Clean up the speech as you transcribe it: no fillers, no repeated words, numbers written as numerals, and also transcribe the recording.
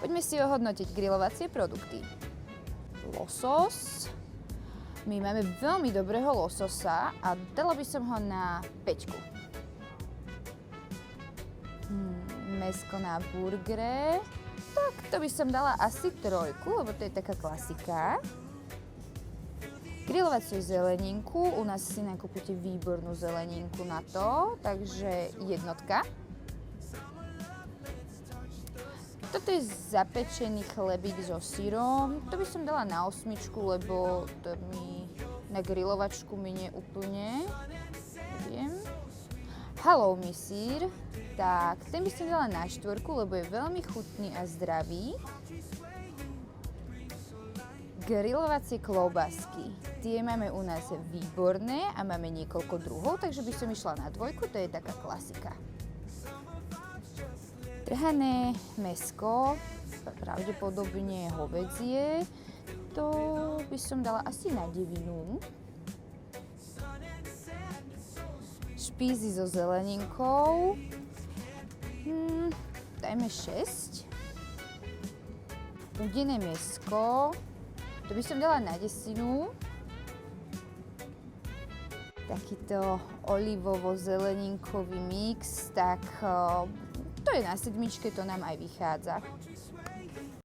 Poďme si ohodnotiť grilovacie produkty. Losos. My máme veľmi dobrého lososa a dala by som ho na 5. Mäsko na burgere. Tak to by som dala asi 3, lebo to je taká klasika. Grilovaciu zeleninku. U nás si nakúpite výbornú zeleninku na to, takže 1. Toto je zapečený chlebík so syrom. To by som dala na 8, lebo to na grilovačku mi neúplne. Neviem. Halový syr. Tak, ten by som dala na 4, lebo je veľmi chutný a zdravý. Grilovacie klobásky. Tie máme u nás výborné a máme niekoľko druhov, takže by som išla na 2, to je taká klasika. Trhané mäsko, pravdepodobne hovädzie, to by som dala asi na 9. Špízy so zeleninkou, dajme 6. Udené mäsko, to by som dala na 10. Takýto olivovo-zeleninkový mix, tak to je na 7, to nám aj vychádza.